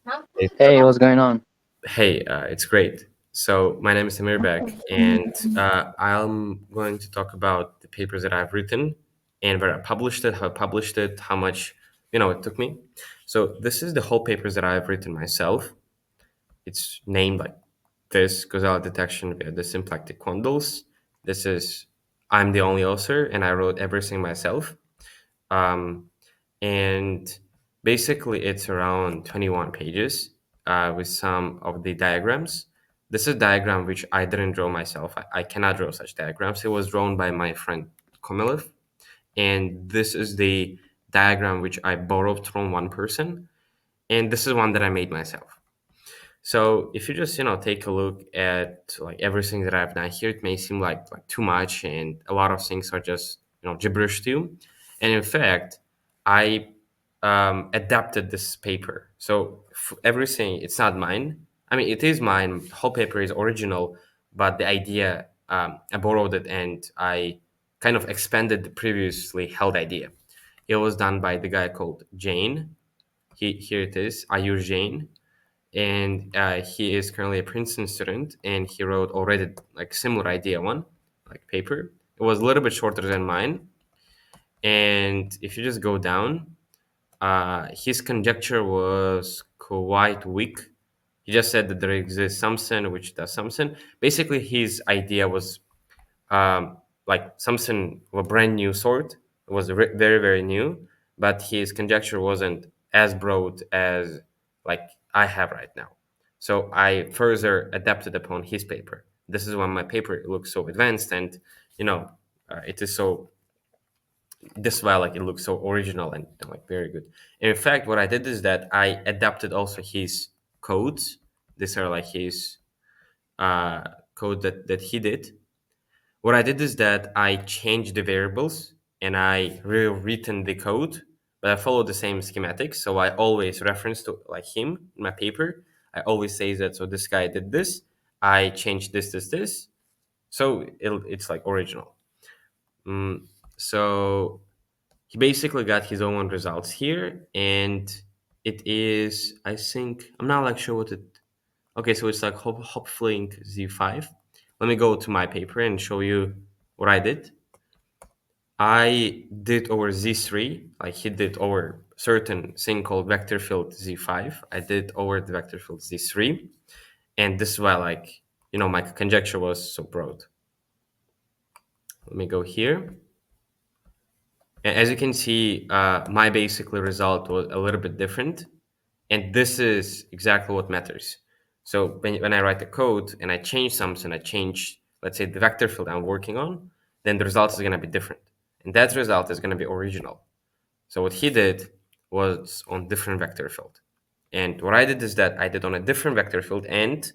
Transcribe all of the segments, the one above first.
Hey, Hey, what's going on? it's great. So my name is Samir Beck, and I'm going to talk about the papers that I've written and where I published it, how I published it, how much it took me. So this is the whole papers that I've written myself. It's named like this: Causal detection via the symplectic quandles. This is I'm the only author, and I wrote everything myself. Um, and basically it's around 21 pages with some of the diagrams. This is a diagram which I didn't draw myself. I cannot draw such diagrams. It was drawn by my friend Komilev, and this is the diagram which I borrowed from one person, and this is one that I made myself. So if you just take a look at like everything that I've done here, it may seem like too much, and a lot of things are just gibberish to you. And in fact, I adapted this paper. So everything it's not mine. I mean, it is mine. The whole paper is original, but the idea I borrowed it and I kind of expanded the previously held idea. It was done by the guy called Jane. Here it is. I use Jane, and he is currently a Princeton student, and he wrote already like similar idea one like paper. It was a little bit shorter than mine, and if you just go down, his conjecture was quite weak. He just said that there exists something which does something. Basically, his idea was like something of a brand new sort. It was very very new, but his conjecture wasn't as broad as like I have right now. So I further adapted upon his paper. This is why my paper looks so advanced, and you know it is so this is why like it looks so original and like very good. And in fact, what I did is that I adapted also his codes. These are like his uh, code that he did. What I did is that I changed the variables and I rewritten the code, but I followed the same schematics. So I always reference to like him in my paper. I always say that so this guy did this. I changed this. So it's like original. Mm, so he basically got his own results here, and it is I think I'm not like sure what it. Okay, so it's like Hopflink Z5. Let me go to my paper and show you what I did. I did over Z3, like he did over certain thing called vector field Z5. I did over the vector field Z3. And this is why like, my conjecture was so broad. Let me go here. And as you can see, my basically result was a little bit different. And this is exactly what matters. So when I write the code and I change something, I change, let's say, the vector field I'm working on, then the result is going to be different. And that result is going to be original. So what he did was on different vector field. And what I did is that I did on a different vector field, and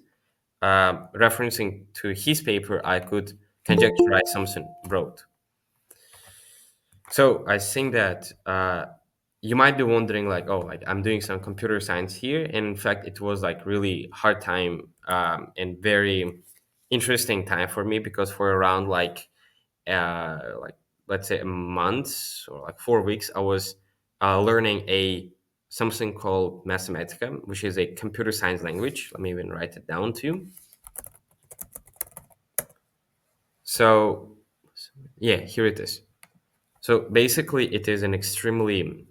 referencing to his paper, I could conjecturize something broad. So I think that you might be wondering, like, oh, like I'm doing some computer science here, and in fact, it was like really hard time and very interesting time for me because for around like let's say a month or like 4 weeks, I was learning a something called Mathematica, which is a computer science language. Let me even write it down to you. So yeah, here it is. So basically, it is an extremely,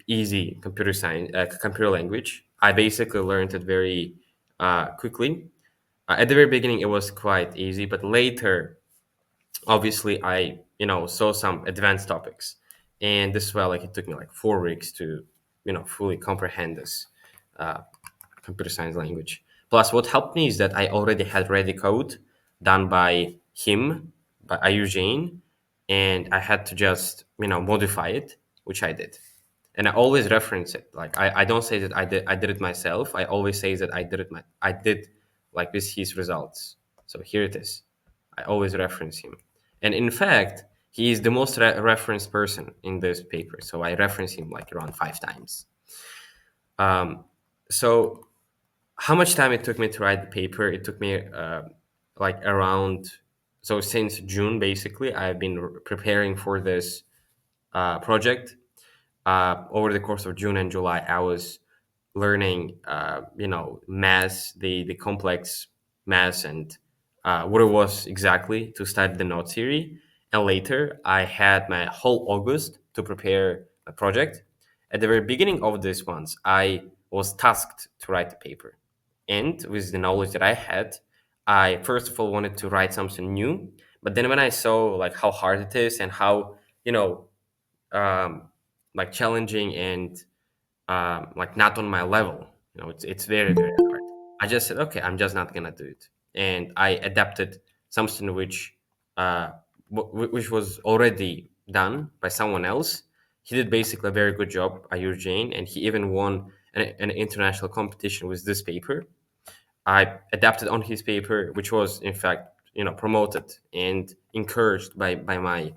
easy computer science, computer language. I basically learned it very quickly. At the very beginning, it was quite easy, but later, obviously, I saw some advanced topics, and this is why like it took me like 4 weeks to fully comprehend this uh, computer science language. Plus, what helped me is that I already had ready code done by him, by Eugene, and I had to just modify it, which I did. And I always reference it. Like I don't say that I did it myself. I always say that I did like this his results. So here it is. I always reference him. And in fact, he is the most referenced person in this paper. So I reference him like around 5 times. Um, so how much time it took me to write the paper? It took me like around, so since June basically I've been preparing for this project. Over the course of June and July I was learning, mass, the complex mass, and what it was exactly to study the knot theory. And later, I had my whole August to prepare a project. At the very beginning of this once, I was tasked to write a paper. And with the knowledge that I had, I first of all wanted to write something new. But then when I saw like how hard it is and how, you know, um, like challenging and like not on my level. It's very very hard. I just said, okay, I'm just not gonna do it, and I adapted something uh, which was already done by someone else. He did basically a very good job, Ayur Jain, and he even won an international competition with this paper. I adapted on his paper, which was in fact promoted and encouraged by my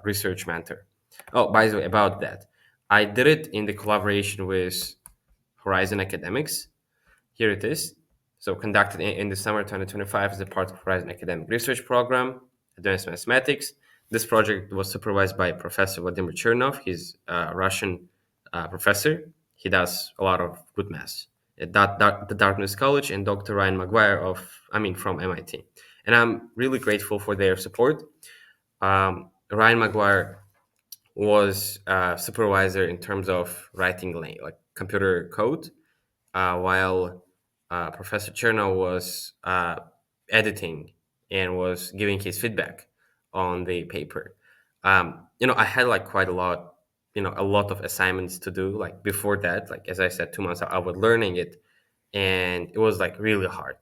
research mentor. Oh, by the way, about that, I did it in the collaboration with Horizon Academics. Here it is. So conducted in the summer 2025 as a part of Horizon Academic Research Program, Advanced Mathematics. This project was supervised by Professor Vladimir Chernov. He's a Russian professor. He does a lot of good math at the Dartmouth College, and Dr. Ryan Maguire from MIT. And I'm really grateful for their support. Ryan Maguire was a supervisor in terms of writing like computer code, while Professor Chernow was editing and was giving his feedback on the paper. I had like quite a lot, a lot of assignments to do. Like before that, like as I said, 2 months I was learning it, and it was like really hard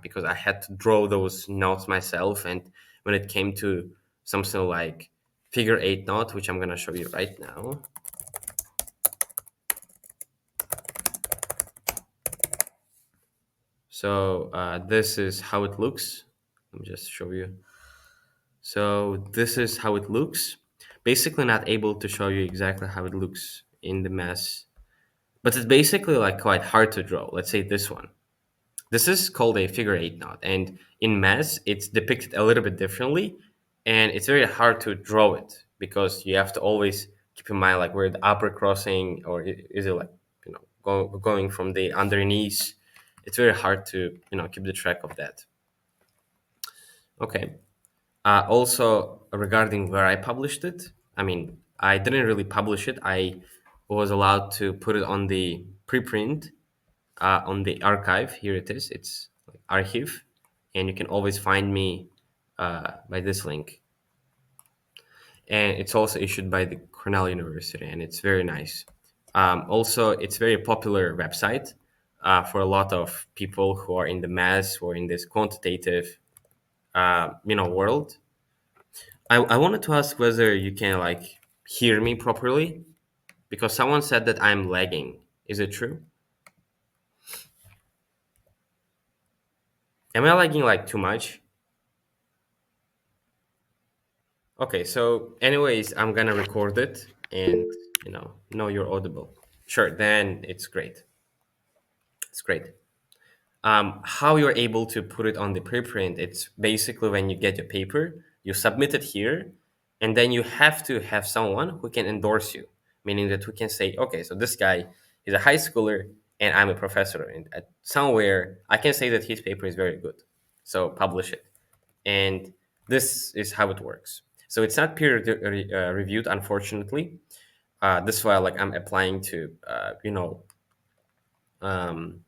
because I had to draw those notes myself. And when it came to something like figure eight knot, which I'm gonna show you right now. So this is how it looks. Let me just show you. So this is how it looks. Basically, not able to show you exactly how it looks in the mess, but it's basically like quite hard to draw. Let's say this one. This is called a figure eight knot, and in mass, it's depicted a little bit differently, and it's very hard to draw it because you have to always keep in mind like where the upper crossing, or is it like going from the underneath. It's very hard to keep the track of that. Okay. Also, regarding where I published it, I mean, I didn't really publish it. I was allowed to put it on the preprint on the archive. Here it is. It's like archive, and you can always find me by this link. And it's also issued by the Cornell University, and it's very nice. Also, it's very popular website for a lot of people who are in the math or in this quantitative, world. I wanted to ask whether you can like hear me properly because someone said that I'm lagging. Is it true? Am I lagging like too much? Okay, so anyways, I'm gonna record it and know you're audible. Sure, then it's great. It's great. How you're able to put it on the preprint, it's basically when you get your paper, you submit it here, and then you have to have someone who can endorse you, meaning that who can say, okay, so this guy is a high schooler and I'm a professor, and at somewhere I can say that his paper is very good, so publish it. And this is how it works. So it's not peer reviewed, unfortunately. This is why like I'm applying to um,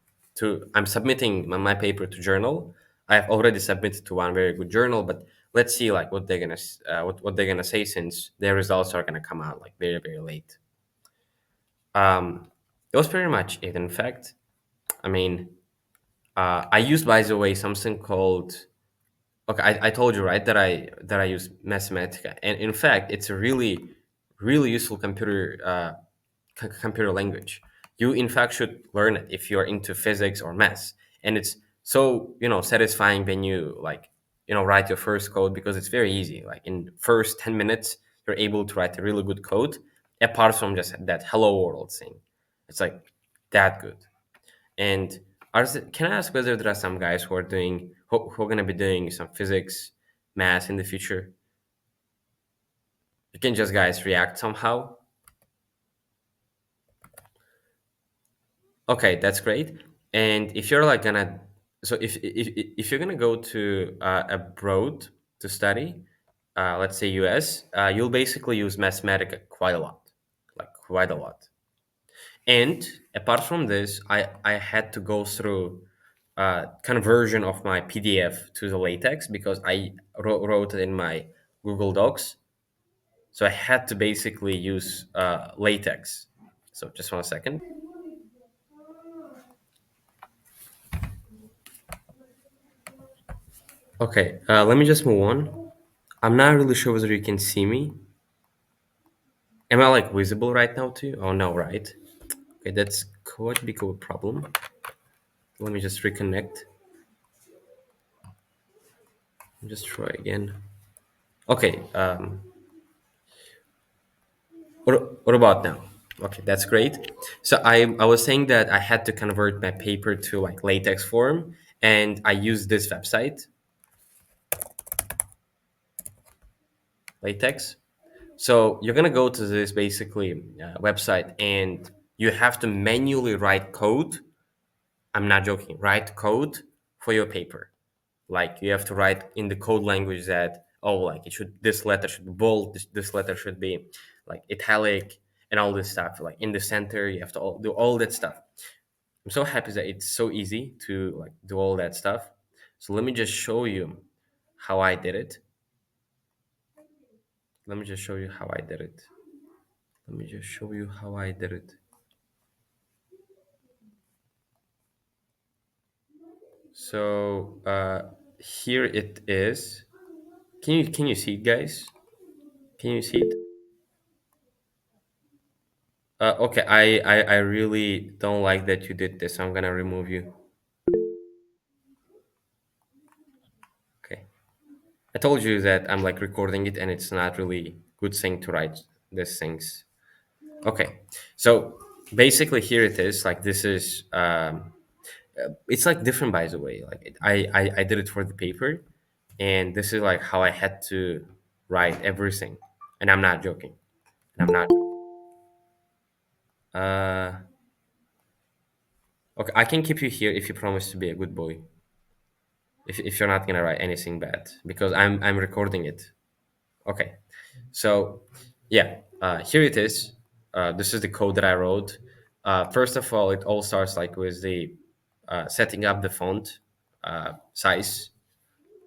I'm submitting my paper to journal. I've already submitted to one very good journal, but let's see like what they're gonna what they're gonna say, since their results are gonna come out like very very late. It was pretty much it. In fact, I mean, I used, by the way, something called. Okay, I told you right that I use Mathematica, and in fact, it's a really useful computer language. You in fact should learn it if you're into physics or math, and it's so satisfying when you like write your first code, because it's very easy. Like in first 10 minutes, you're able to write a really good code, apart from just that hello world thing. It's like that good. And can I ask whether there are some guys who are going to be doing some physics, math in the future? You can just guys react somehow. Okay, that's great. And if you're like gonna, so if you're gonna go to abroad to study, let's say US, you'll basically use Mathematica quite a lot, like quite a lot. And apart from this, I had to go through conversion of my PDF to the LaTeX because I wrote it in my Google Docs. So I had to basically use LaTeX. So just 1 second. Okay, let me just move on. I'm not really sure whether you can see me. Am I like visible right now too? Oh no, right? Okay, that's quite a big of a problem. Let me just reconnect. Just try again. Okay, what about now? Okay, that's great. So I was saying that I had to convert my paper to like LaTeX form, and I used this website, LaTeX. So you're gonna go to this basically website, and you have to manually write code. I'm not joking. Write code for your paper. Like you have to write in the code language that, oh, like it should, this letter should be bold, this letter should be like italic, and all this stuff. Like in the center, you have to do all that stuff. I'm so happy that it's so easy to like do all that stuff. So let me just show you how I did it. Let me just show you how I did it. Let me just show you how I did it. So here it is. Can you see it, guys? Can you see it? Okay, I really don't like that you did this. I'm gonna remove you. Okay. I told you that I'm like recording it and it's not really good thing to write these things. Okay. So basically here it is. Like this is it's like different by the way. Like I did it for the paper, and this is like how I had to write everything. And I'm not joking. And I'm not okay, I can keep you here if you promise to be a good boy. If you're not gonna write anything bad, because I'm recording it. Okay, so yeah, here it is. This is the code that I wrote. First of all, it all starts like with the setting up the font size,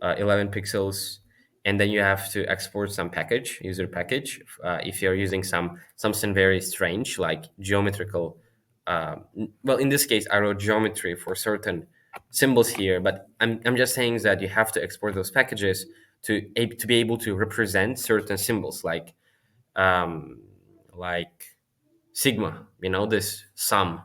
11 pixels, and then you have to export some package, user package. If you're using something very strange like geometrical, well, in this case, I wrote geometry for certain symbols here, but I'm just saying that you have to export those packages to be able to represent certain symbols um, like sigma. You know, this sum,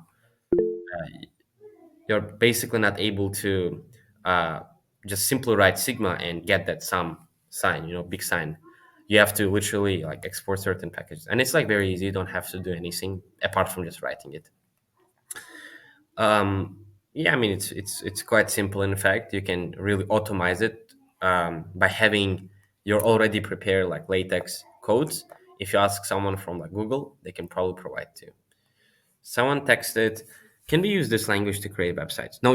you're basically not able to uh, just simply write sigma and get that sum sign, big sign. You have to literally like export certain packages, and it's like very easy. You don't have to do anything apart from just writing it. Yeah, I mean it's quite simple. In fact, you can really automate it by having your already prepared like latex codes. If you ask someone from like Google, they can probably provide to you. Someone texted, "Can we use this language to create websites?" No,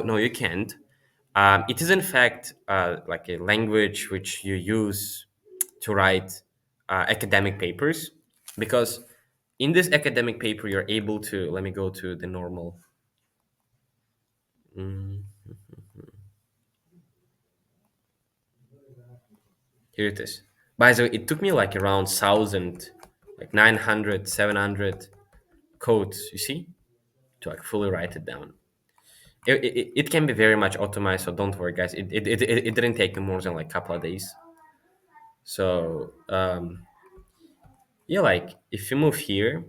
no, you can't. It is in fact like a language which you use to write academic papers, because in this academic paper you're able to. Let me go to the normal. Mm, here it is. By the way, it took me like around 1,000, like 900, 700 codes. You see, to like fully write it down. It can be very much optimized, so don't worry, guys. It didn't take me more than like a couple of days. So yeah, like if you move here,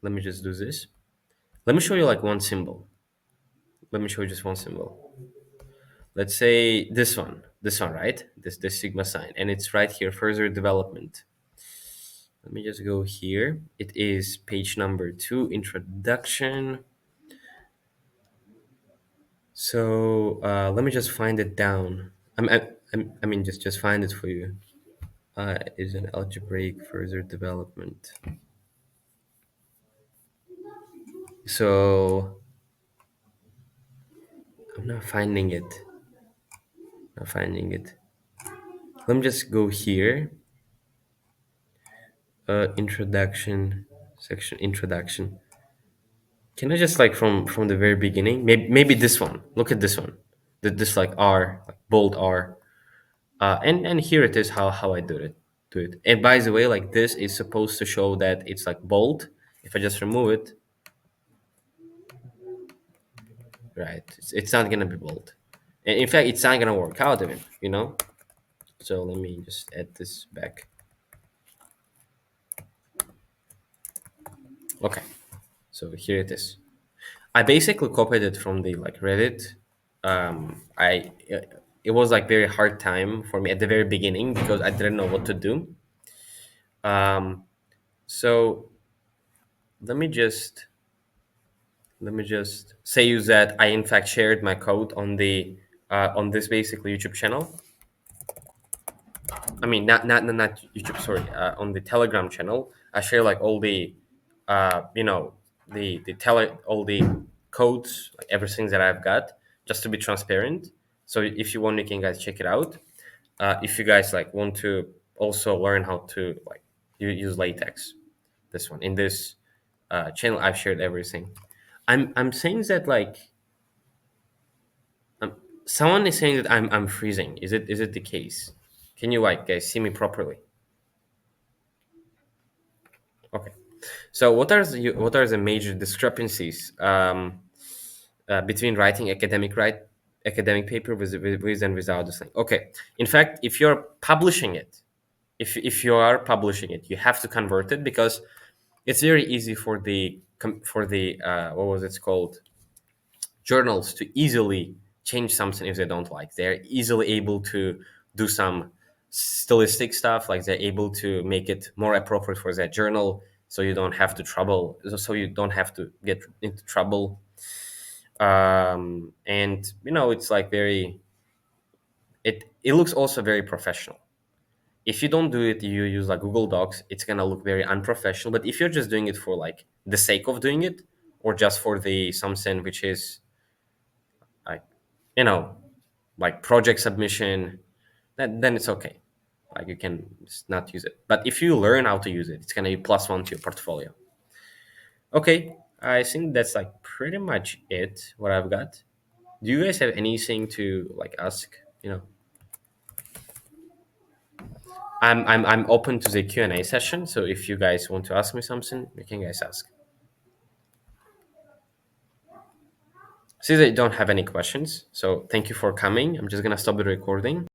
let me just do this. Let me show you like one symbol. Let me show you just one symbol. Let's say this one, right? This sigma sign, and it's right here. Further development. Let me just go here. It is page number 2, introduction. So let me just find it down. I mean, just find it for you. Is an algebraic further development. So Not finding it. Not finding it. Let me just go here. Introduction section. Introduction. Can I just like from the very beginning? Maybe this one. Look at this one. This like R, like bold R. And here it is how I do it. And by the way, like this is supposed to show that it's like bold. If I just remove it, right, it's not gonna be bold. And in fact, it's not gonna work out even. So let me just add this back. Okay, so here it is. I basically copied it from the like Reddit. I It was like very hard time for me at the very beginning because I didn't know what to do. Um, so let me just let me just say you that I in fact shared my code on this basically YouTube channel. I mean, not YouTube. Sorry, on the Telegram channel, I share like all the, you know, all the codes, like everything that I've got, just to be transparent. So if you want, you can guys check it out. If you guys like want to also learn how to like use latex, this one in this channel, I've shared everything. I'm saying that like um, someone is saying that I'm freezing. Is it the case? Can you like guys see me properly? Okay. So what are the major discrepancies between writing academic paper with and without this thing? Okay. In fact, if you are publishing it, you have to convert it because it's very easy for the what was it called, journals to easily change something if they don't like. They're easily able to do some stylistic stuff, like they're able to make it more appropriate for their journal, so you don't have to trouble, so you don't have to get into trouble. And it's like it looks also very professional. If you don't do it, you use like Google Docs, it's gonna look very unprofessional. But if you're just doing it for like the sake of doing it, or just for the something which is like you know like project submission, then it's okay. Like you can just not use it. But if you learn how to use it, it's gonna be plus one to your portfolio. Okay, I think that's like pretty much it. What I've got. Do you guys have anything to like ask? I'm open to the Q&A session. So if you guys want to ask me something, you can guys ask. Since I don't have any questions, so thank you for coming. I'm just gonna stop the recording.